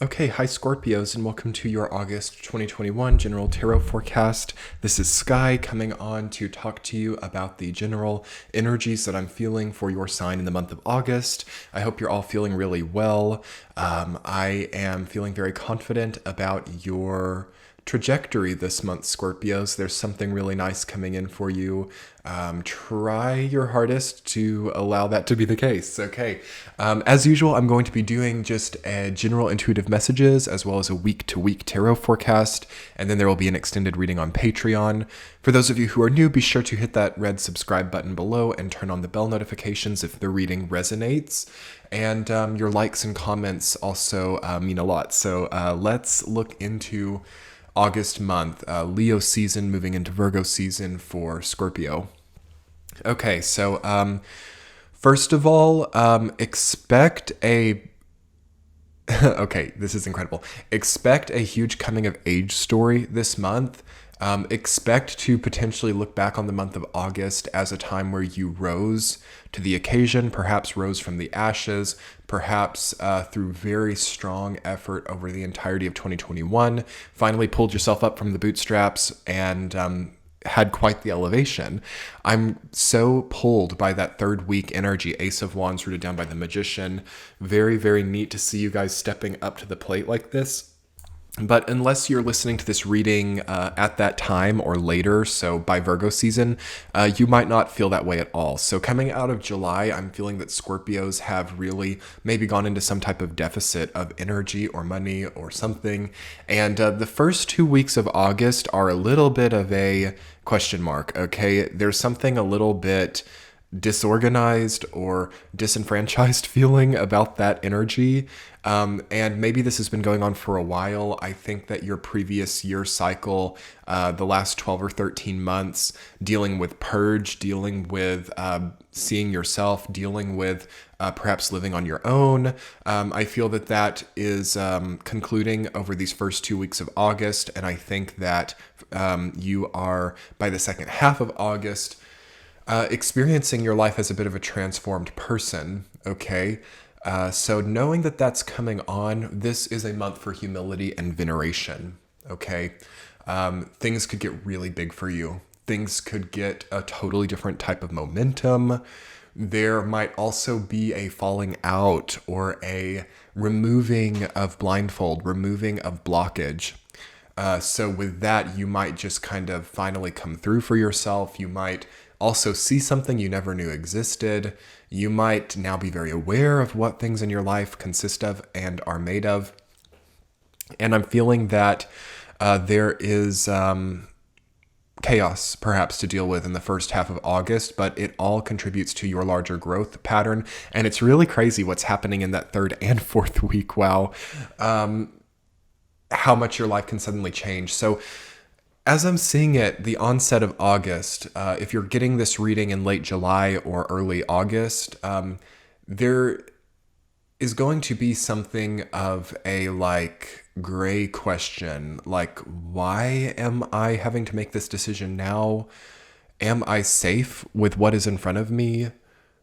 Okay, hi Scorpios, and welcome to your August 2021 General Tarot Forecast. This is Sky coming on to talk to you about the general energies that I'm feeling for your sign in the month of August. I hope you're all feeling really well. I am feeling very confident about your trajectory this month, Scorpios. There's something really nice coming in for you. Try your hardest to allow that to be the case. Okay. As usual, I'm going to be doing just a general intuitive messages as well as a week-to-week tarot forecast, and then there will be an extended reading on Patreon. For those of you who are new, be sure to hit that red subscribe button below and turn on the bell notifications if the reading resonates. And your likes and comments also mean a lot. So let's look into August month, Leo season moving into Virgo season for Scorpio. Okay, so first of all, expect a okay, this is incredible. Expect a huge coming of age story this month. Expect to potentially look back on the month of August as a time where you rose to the occasion, perhaps rose from the ashes, perhaps through very strong effort over the entirety of 2021, finally pulled yourself up from the bootstraps and had quite the elevation. I'm so pulled by that third week energy, Ace of Wands rooted down by the Magician. Very, very neat to see you guys stepping up to the plate like this. But unless you're listening to this reading at that time or later, so by Virgo season, you might not feel that way at all. So coming out of July, I'm feeling that Scorpios have really maybe gone into some type of deficit of energy or money or something. And the first 2 weeks of August are a little bit of a question mark, okay? There's something a little bit disorganized or disenfranchised feeling about that energy. And maybe this has been going on for a while. I think that your previous year cycle, the last 12 or 13 months, dealing with purge, dealing with seeing yourself, dealing with perhaps living on your own. I feel that that is concluding over these first 2 weeks of August. And I think that you are, by the second half of August, experiencing your life as a bit of a transformed person, okay? So knowing that that's coming on, this is a month for humility and veneration, okay? Things could get really big for you. Things could get a totally different type of momentum. There might also be a falling out or a removing of blindfold, removing of blockage. So with that, you might just kind of finally come through for yourself. You might also see something you never knew existed. You might now be very aware of what things in your life consist of and are made of. And I'm feeling that there is chaos perhaps to deal with in the first half of August, but it all contributes to your larger growth pattern. And it's really crazy what's happening in that third and fourth week. Wow. How much your life can suddenly change. So as I'm seeing it, the onset of August, if you're getting this reading in late July or early August, there is going to be something of a gray question, like, why am I having to make this decision now? Am I safe with what is in front of me?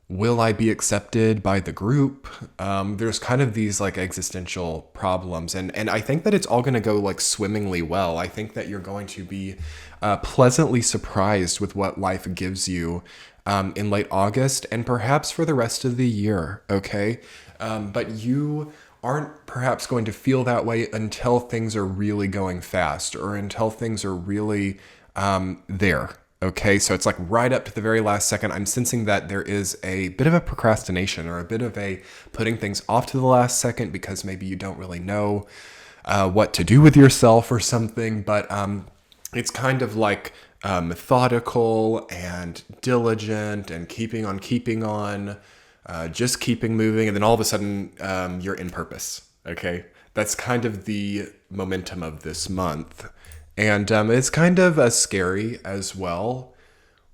Will I be accepted by the group? There's kind of these existential problems. And I think that it's all going to go swimmingly well. I think that you're going to be pleasantly surprised with what life gives you in late August and perhaps for the rest of the year, okay? But you aren't perhaps going to feel that way until things are really going fast or until things are really there. Okay, so it's right up to the very last second. I'm sensing that there is a bit of a procrastination or a bit of a putting things off to the last second because maybe you don't really know what to do with yourself or something. But it's kind of methodical and diligent and keeping on, just keeping moving. And then all of a sudden you're in purpose. Okay, that's kind of the momentum of this month. And it's kind of scary as well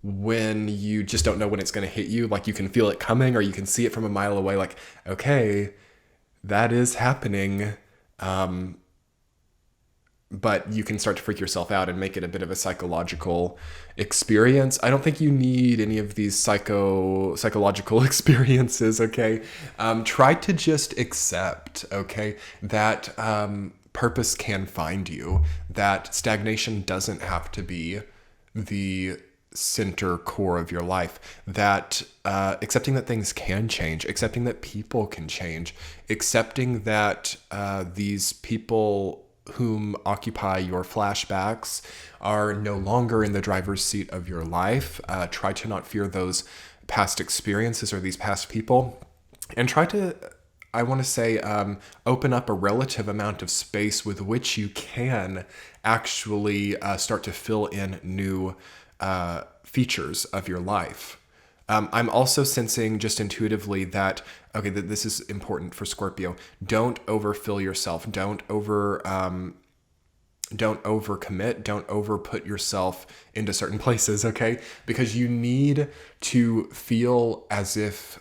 when you just don't know when it's going to hit you. You can feel it coming or you can see it from a mile away. Okay, that is happening. but you can start to freak yourself out and make it a bit of a psychological experience. I don't think you need any of these psychological experiences, okay? Try to just accept, okay, that purpose can find you, that stagnation doesn't have to be the center core of your life, that accepting that things can change, accepting that people can change, accepting that these people whom occupy your flashbacks are no longer in the driver's seat of your life. Try to not fear those past experiences or these past people, and try to, I want to say, open up a relative amount of space with which you can actually start to fill in new features of your life. I'm also sensing just intuitively that, okay, that this is important for Scorpio. Don't overfill yourself. Don't overcommit. Don't over put yourself into certain places, okay? Because you need to feel as if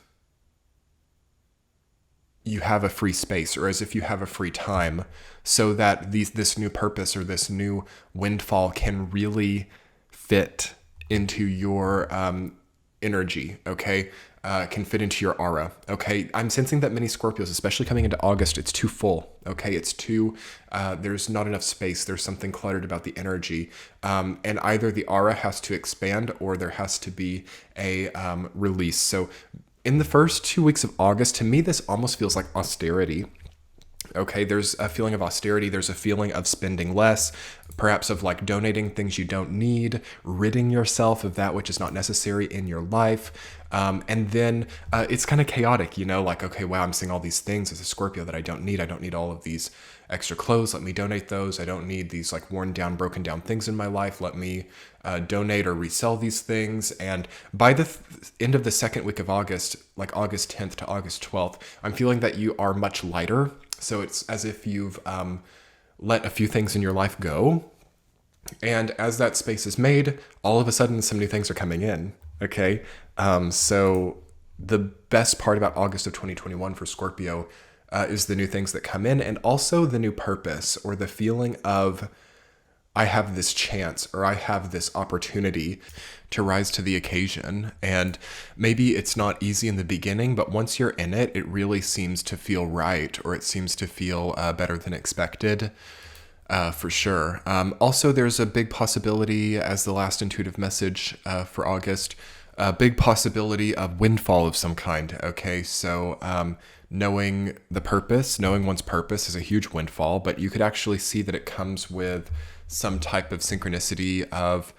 you have a free space, or as if you have a free time, so that this new purpose or this new windfall can really fit into your energy, okay? Can fit into your aura, okay? I'm sensing that many Scorpios, especially coming into August, it's too full, okay? It's too, there's not enough space. There's something cluttered about the energy. And either the aura has to expand or there has to be a release. So in the first 2 weeks of August, to me, this almost feels like austerity. Okay, there's a feeling of austerity. There's a feeling of spending less, perhaps of like donating things you don't need, ridding yourself of that which is not necessary in your life. And then it's kind of chaotic, you know, like, okay, wow, I'm seeing all these things as a Scorpio that I don't need. I don't need all of these extra clothes. Let me donate those. I don't need these like worn down, broken down things in my life. Let me donate or resell these things. And by the end of the second week of August, like August 10th to August 12th, I'm feeling that you are much lighter. So it's as if you've let a few things in your life go. And as that space is made, all of a sudden some new things are coming in. Okay. So the best part about August of 2021 for Scorpio is the new things that come in, and also the new purpose, or the feeling of, I have this chance, or I have this opportunity to rise to the occasion. And maybe it's not easy in the beginning, but once you're in it, it really seems to feel right, or it seems to feel better than expected, for sure. Also, there's a big possibility, as the last intuitive message for August, a big possibility of windfall of some kind. Okay, so knowing the purpose, knowing one's purpose is a huge windfall, but you could actually see that it comes with some type of synchronicity of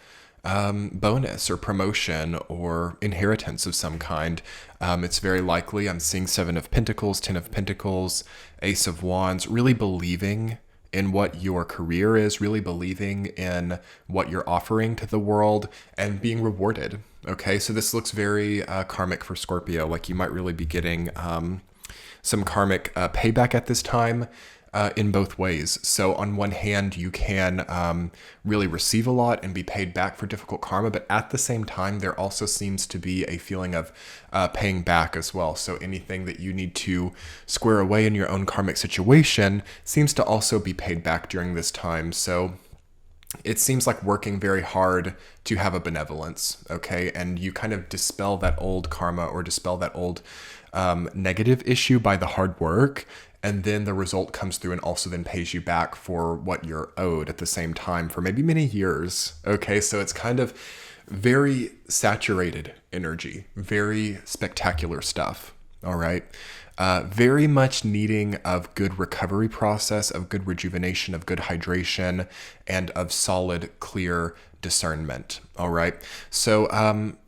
bonus or promotion or inheritance of some kind. It's very likely. I'm seeing 7 of Pentacles, 10 of Pentacles, Ace of Wands, really believing in what your career is, really believing in what you're offering to the world and being rewarded. Okay, so this looks very karmic for Scorpio. Like you might really be getting some karmic payback at this time in both ways. So on one hand, you can really receive a lot and be paid back for difficult karma, but at the same time, there also seems to be a feeling of paying back as well. So anything that you need to square away in your own karmic situation seems to also be paid back during this time. So it seems like working very hard to have a benevolence, okay? And you kind of dispel that old karma or dispel that old negative issue by the hard work, and then the result comes through and also then pays you back for what you're owed at the same time for maybe many years, okay? So it's kind of very saturated energy, very spectacular stuff, all right? Very much needing of good recovery process, of good rejuvenation, of good hydration, and of solid, clear discernment, all right? So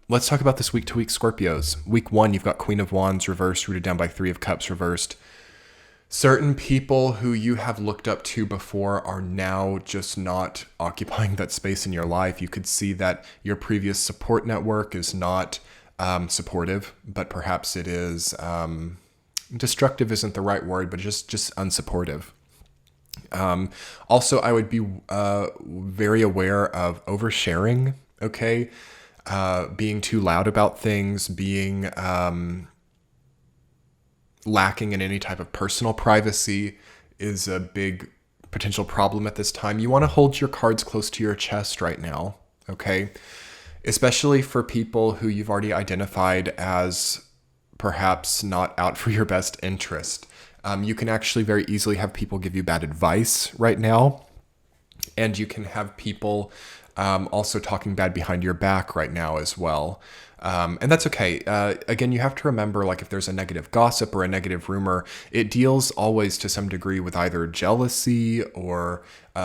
let's talk about this week-to-week Scorpios. Week 1, you've got Queen of Wands reversed, rooted down by 3 of Cups reversed. Certain people who you have looked up to before are now just not occupying that space in your life. You could see that your previous support network is not supportive, but perhaps it is... destructive isn't the right word, but just unsupportive. Also, I would be very aware of oversharing, okay? Being too loud about things, being lacking in any type of personal privacy is a big potential problem at this time, you want to hold your cards close to your chest right now, okay? Especially for people who you've already identified as perhaps not out for your best interest. You can actually very easily have people give you bad advice right now. And you can have people also talking bad behind your back right now as well. And that's okay. Again, you have to remember, like, if there's a negative gossip or a negative rumor, it deals always to some degree with either jealousy or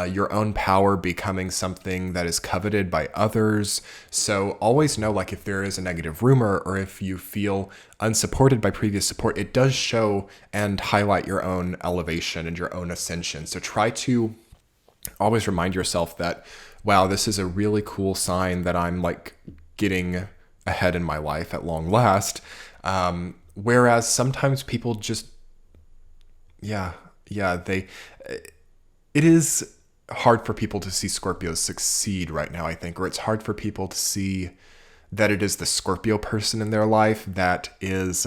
your own power becoming something that is coveted by others. So always know, like, if there is a negative rumor or if you feel unsupported by previous support, it does show and highlight your own elevation and your own ascension. So try to always remind yourself that, wow, this is a really cool sign that I'm like getting ahead in my life at long last. Whereas sometimes people just, it is hard for people to see Scorpios succeed right now, I think, or it's hard for people to see that it is the Scorpio person in their life that is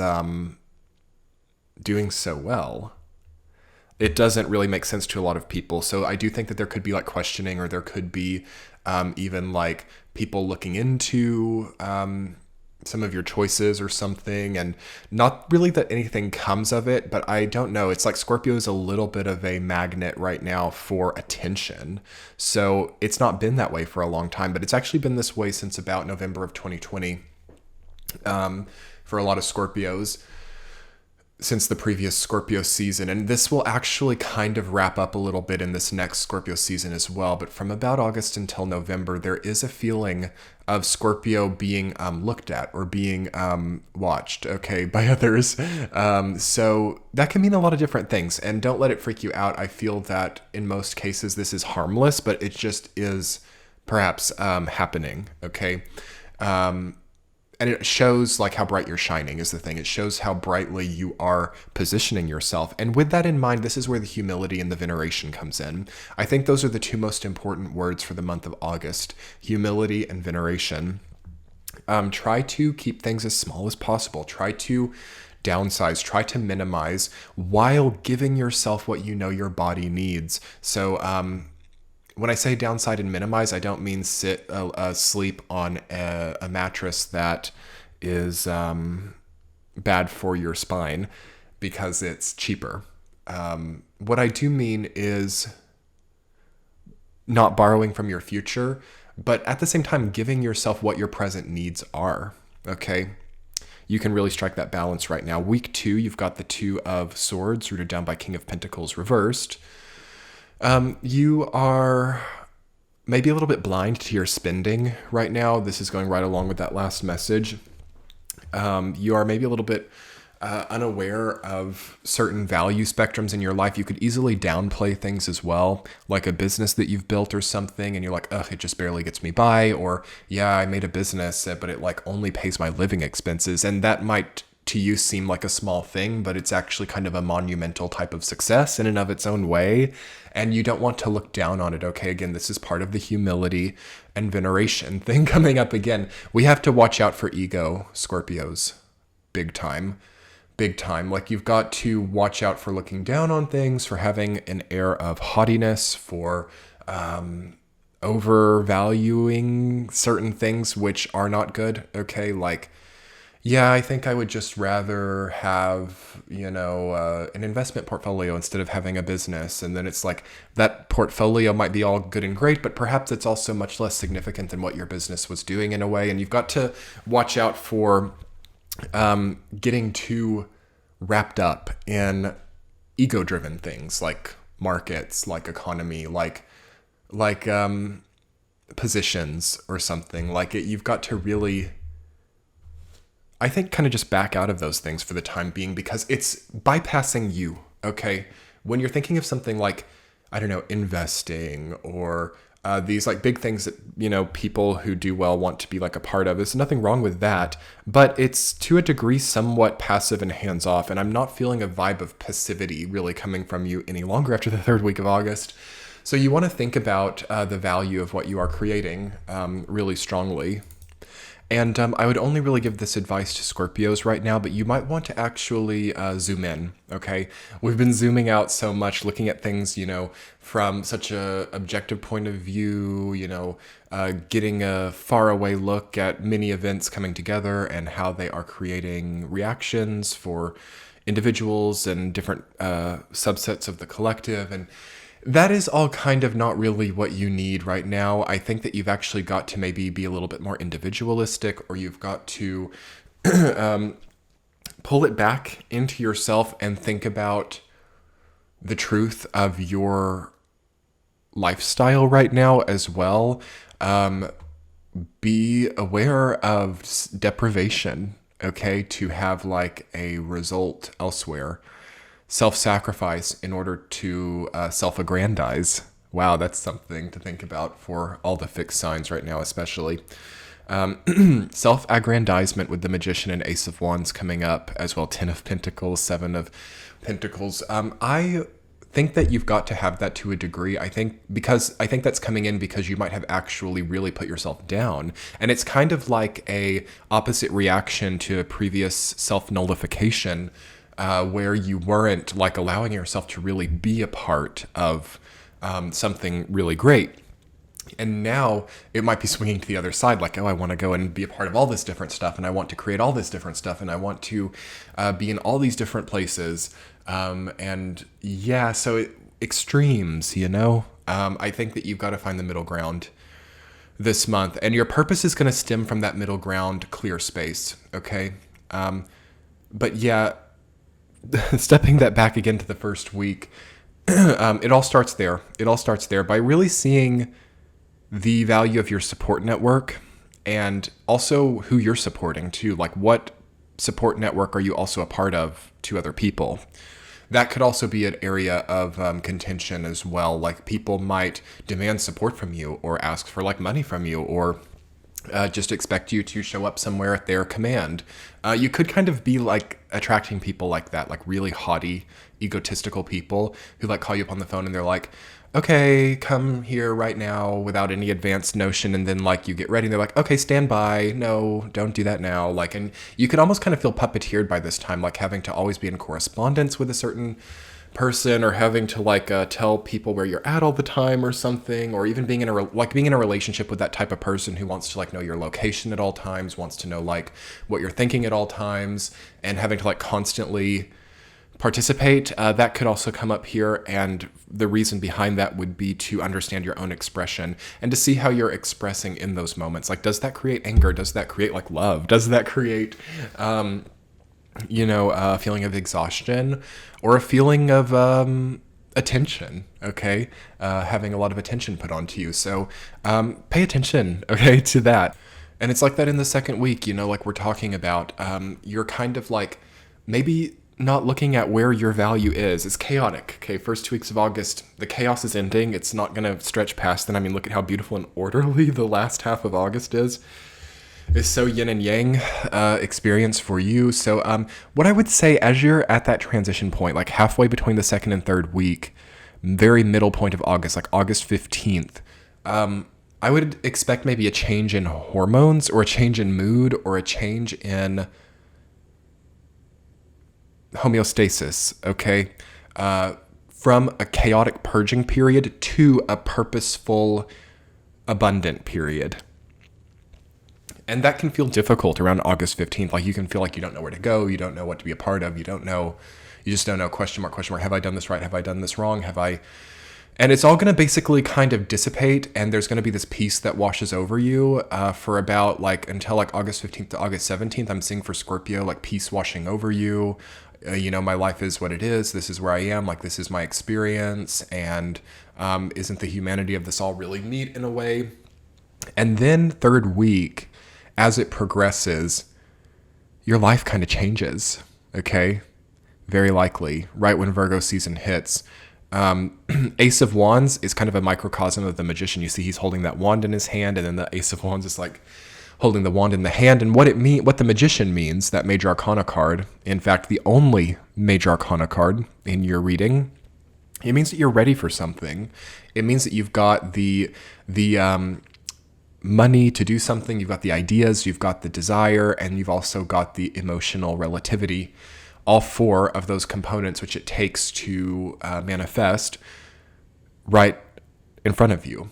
doing so well. It doesn't really make sense to a lot of people. So I do think that there could be like questioning, or there could be even like people looking into some of your choices or something, and not really that anything comes of it, but I don't know. It's like Scorpio is a little bit of a magnet right now for attention. So it's not been that way for a long time, but it's actually been this way since about November of 2020 for a lot of Scorpios, since the previous Scorpio season. And this will actually kind of wrap up a little bit in this next Scorpio season as well. But from about August until November, there is a feeling of Scorpio being looked at or being watched, okay, by others. So that can mean a lot of different things. And don't let it freak you out. I feel that in most cases this is harmless, but it just is perhaps happening, okay? And it shows like how bright you're shining is the thing. It shows how brightly you are positioning yourself. And with that in mind, this is where the humility and the veneration comes in. I think those are the two most important words for the month of August: humility and veneration. Try to keep things as small as possible. Try to downsize, try to minimize, while giving yourself what you know your body needs. So, when I say downside and minimize, I don't mean sleep on a mattress that is bad for your spine because it's cheaper. What I do mean is not borrowing from your future, but at the same time giving yourself what your present needs are, okay? You can really strike that balance right now. Week 2, you've got the Two of Swords rooted down by King of Pentacles reversed. You are maybe a little bit blind to your spending right now. This is going right along with that last message. You are maybe a little bit unaware of certain value spectrums in your life. You could easily downplay things as well, like a business that you've built or something, and you're like, ugh, it just barely gets me by. Or, yeah, I made a business, but it like only pays my living expenses. And that might to you seem like a small thing, but it's actually kind of a monumental type of success in and of its own way. And you don't want to look down on it. Okay, again, this is part of the humility and veneration thing coming up again. We have to watch out for ego, Scorpios. Big time. Big time. Like, you've got to watch out for looking down on things, for having an air of haughtiness, for overvaluing certain things which are not good. Okay, like, yeah, I think I would just rather have, an investment portfolio instead of having a business. And then it's like that portfolio might be all good and great, but perhaps it's also much less significant than what your business was doing in a way. And you've got to watch out for getting too wrapped up in ego-driven things like markets, like economy, like positions or something. Like you've got to really, I think, kind of just back out of those things for the time being, because it's bypassing you, okay? When you're thinking of something like, I don't know, investing or these like big things that, people who do well want to be like a part of, there's nothing wrong with that, but it's to a degree somewhat passive and hands off. And I'm not feeling a vibe of passivity really coming from you any longer after the 3rd week of August. So you want to think about the value of what you are creating really strongly. And I would only really give this advice to Scorpios right now, but you might want to actually zoom in, okay? We've been zooming out so much, looking at things, from such a objective point of view, getting a faraway look at many events coming together and how they are creating reactions for individuals and different subsets of the collective. And that is all kind of not really what you need right now. I think that you've actually got to maybe be a little bit more individualistic, or you've got to pull it back into yourself and think about the truth of your lifestyle right now as well. Be aware of deprivation, okay, to have like a result elsewhere. Self-sacrifice in order to self-aggrandize. Wow, that's something to think about for all the fixed signs right now, especially. Self-aggrandizement with the Magician and Ace of Wands coming up, as well 10 of Pentacles, 7 of Pentacles. I think that you've got to have that to a degree. I think that's coming in because you might have actually really put yourself down. And it's kind of like a opposite reaction to a previous self-nullification, where you weren't like allowing yourself to really be a part of something really great. And now it might be swinging to the other side, like, oh, I want to go and be a part of all this different stuff, and I want to create all this different stuff, and I want to be in all these different places. And yeah, so extremes, I think that you've got to find the middle ground this month, and your purpose is going to stem from that middle ground clear space, okay? But yeah, stepping that back again to the first week, it all starts there. It all starts there by really seeing the value of your support network and also who you're supporting too. Like, what support network are you also a part of to other people? That could also be an area of contention as well. Like, people might demand support from you or ask for like money from you, or just expect you to show up somewhere at their command. You could kind of be like attracting people like that, like really haughty, egotistical people who like call you up on the phone and they're like, okay, come here right now, without any advanced notion. And then like you get ready and they're like, okay, stand by. No, don't do that now. Like, and you could almost kind of feel puppeteered by this time, like having to always be in correspondence with a certain person, or having to like tell people where you're at all the time or something, or even being in a relationship with that type of person who wants to like know your location at all times, wants to know like what you're thinking at all times, and having to like constantly participate. That could also come up here, and the reason behind that would be to understand your own expression and to see how you're expressing in those moments. Like, does that create anger? Does that create like love? Does that create a feeling of exhaustion, or a feeling of attention, okay? Having a lot of attention put onto you. So pay attention, okay, to that. And it's like that in the second week, like we're talking about. You're kind of like maybe not looking at where your value is. It's chaotic, okay? First 2 weeks of August, the chaos is ending. It's not going to stretch past then. I mean, look at how beautiful and orderly the last half of August is. It's so yin and yang experience for you. So what I would say, as you're at that transition point, like halfway between the second and third week, very middle point of August, like August 15th, I would expect maybe a change in hormones, or a change in mood, or a change in homeostasis, okay? From a chaotic purging period to a purposeful, abundant period. And that can feel difficult around August 15th. Like, you can feel like you don't know where to go. You don't know what to be a part of. You just don't know, question mark, have I done this right? Have I done this wrong? And it's all going to basically kind of dissipate, and there's going to be this peace that washes over you for about like until like August 15th to August 17th. I'm seeing for Scorpio, like peace washing over you. My life is what it is. This is where I am. Like, this is my experience. And isn't the humanity of this all really neat in a way? And then third week, as it progresses, your life kind of changes, okay? Very likely, right when Virgo season hits. Ace of Wands is kind of a microcosm of the Magician. You see he's holding that wand in his hand, and then the Ace of Wands is like holding the wand in the hand. And what the Magician means, that Major Arcana card, in fact, the only Major Arcana card in your reading, it means that you're ready for something. It means that you've got the money to do something, you've got the ideas, you've got the desire, and you've also got the emotional relativity. All four of those components which it takes to manifest right in front of you.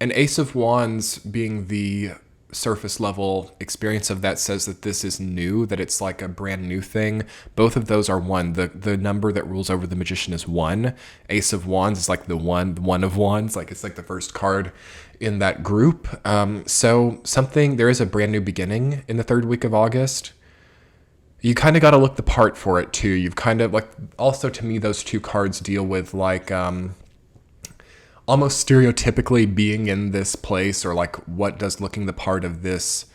An Ace of Wands being the surface level experience of that says that this is new, that it's like a brand new thing. Both of those are one. The number that rules over the Magician is one. Ace of Wands is like the one of wands, like it's like the first card in that group. So there is a brand new beginning in the third week of August. You kind of got to look the part for it too. You've kind of like, also to me, those two cards deal with like, almost stereotypically being in this place, or like what does looking the part of this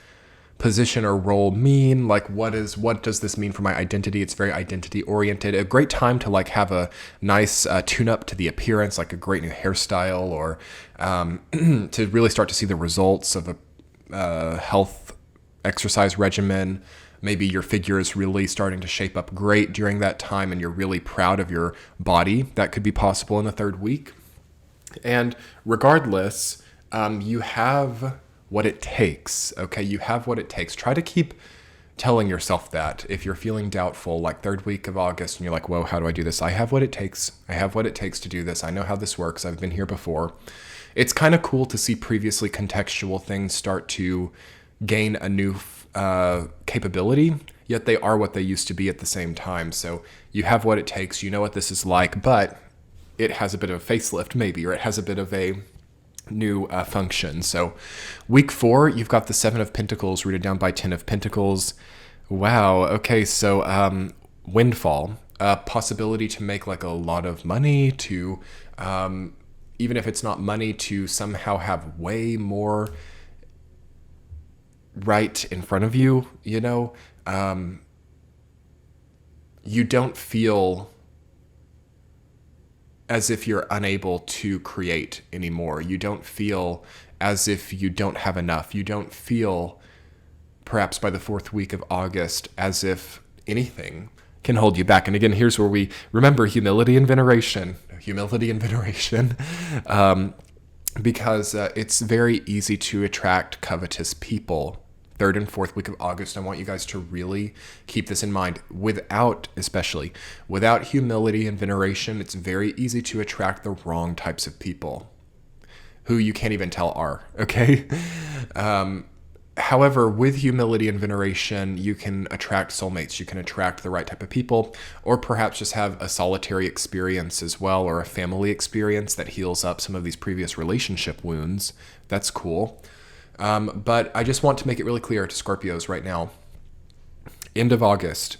position or role mean? Like what does this mean for my identity? It's very identity oriented. A great time to like have a nice tune up to the appearance, like a great new hairstyle, or to really start to see the results of a health exercise regimen. Maybe your figure is really starting to shape up great during that time and you're really proud of your body. That could be possible in the third week. And regardless, you have what it takes, okay? You have what it takes. Try to keep telling yourself that if you're feeling doubtful, like third week of August, and you're like, whoa, how do I do this? I have what it takes. I have what it takes to do this. I know how this works. I've been here before. It's kind of cool to see previously contextual things start to gain a new capability, yet they are what they used to be at the same time. So you have what it takes. You know what this is like, but it has a bit of a facelift maybe, or it has a bit of a new function. So week 4, you've got the 7 of Pentacles rooted down by 10 of Pentacles. Wow. Okay. So windfall, possibility to make like a lot of money, to even if it's not money, to somehow have way more right in front of you, you know. You don't feel as if you're unable to create anymore. You don't feel as if you don't have enough. You don't feel, perhaps by the 4th week of August, as if anything can hold you back. And again, here's where we remember humility and veneration. Humility and veneration. Because it's very easy to attract covetous people. 3rd and 4th week of August, I want you guys to really keep this in mind. Without humility and veneration, it's very easy to attract the wrong types of people who you can't even tell are, okay? However, with humility and veneration, you can attract soulmates. You can attract the right type of people, or perhaps just have a solitary experience as well, or a family experience that heals up some of these previous relationship wounds. That's cool. But I just want to make it really clear to Scorpios right now, end of August,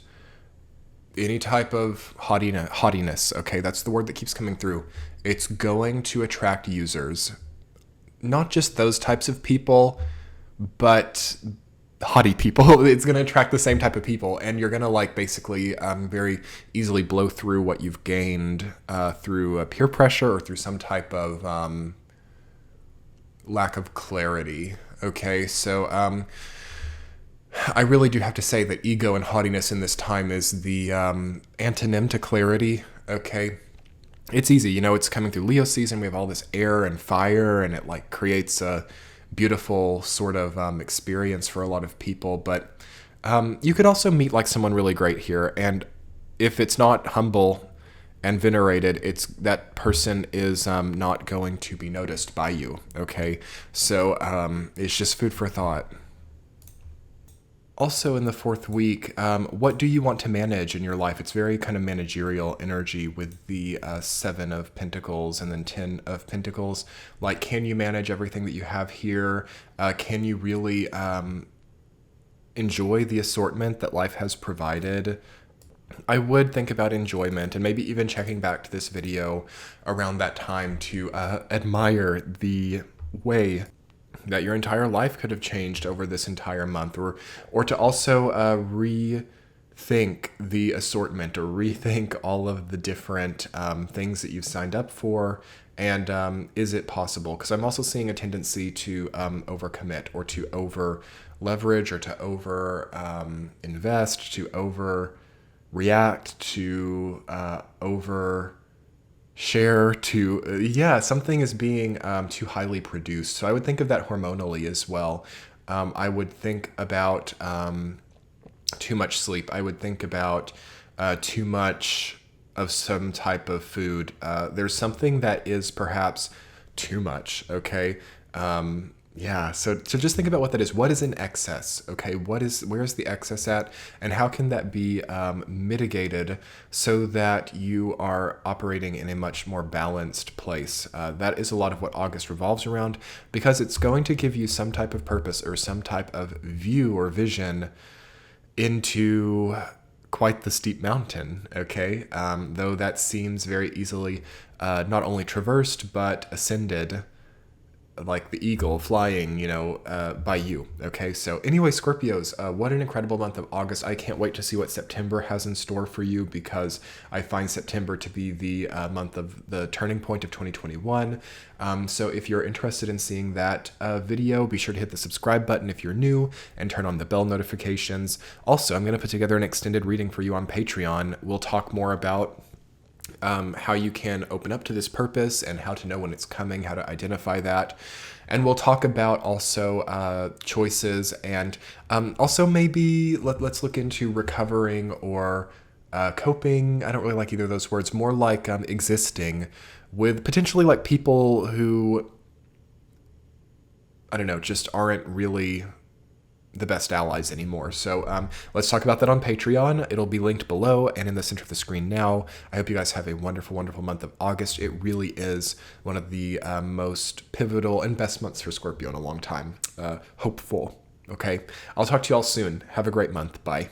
any type of haughtiness, okay, that's the word that keeps coming through. It's going to attract users, not just those types of people, but haughty people. It's going to attract the same type of people, and you're going to like basically very easily blow through what you've gained through peer pressure or through some type of lack of clarity. Okay, so I really do have to say that ego and haughtiness in this time is the antonym to clarity. Okay, it's easy, you know, it's coming through Leo season. We have all this air and fire, and it like creates a beautiful sort of experience for a lot of people. But you could also meet like someone really great here, and if it's not humble and venerated, it's that person is not going to be noticed by you. Okay, so it's just food for thought. Also in the 4th week, what do you want to manage in your life? It's very kind of managerial energy with the 7 of Pentacles and then 10 of Pentacles. Like, can you manage everything that you have here? Can you really enjoy the assortment that life has provided? I would think about enjoyment, and maybe even checking back to this video around that time to admire the way that your entire life could have changed over this entire month, or to also rethink the assortment, or rethink all of the different things that you've signed up for, and is it possible? Because I'm also seeing a tendency to overcommit, or to over leverage, or to over invest, to over react, to over share to yeah, something is being too highly produced. So I would think of that hormonally as well. I would think about too much sleep. I would think about too much of some type of food. There's something that is perhaps too much. Okay. Yeah. So just think about what that is. What is in excess? Okay. Where is the excess at, and how can that be mitigated so that you are operating in a much more balanced place? That is a lot of what August revolves around, because it's going to give you some type of purpose or some type of view or vision into quite the steep mountain, okay? Though that seems very easily not only traversed, but ascended like the eagle flying, by you. Okay, so anyway, Scorpios, what an incredible month of August. I can't wait to see what September has in store for you, because I find September to be the month of the turning point of 2021. So if you're interested in seeing that video, be sure to hit the subscribe button if you're new and turn on the bell notifications. Also, I'm going to put together an extended reading for you on Patreon. We'll talk more about how you can open up to this purpose and how to know when it's coming, how to identify that. And we'll talk about also choices, and also maybe let's look into recovering or coping. I don't really like either of those words. More like existing with potentially like people who, I don't know, just aren't really the best allies anymore. So let's talk about that on Patreon. It'll be linked below and in the center of the screen now. I hope you guys have a wonderful, wonderful month of August. It really is one of the most pivotal and best months for Scorpio in a long time. Hopeful. Okay. I'll talk to you all soon. Have a great month. Bye.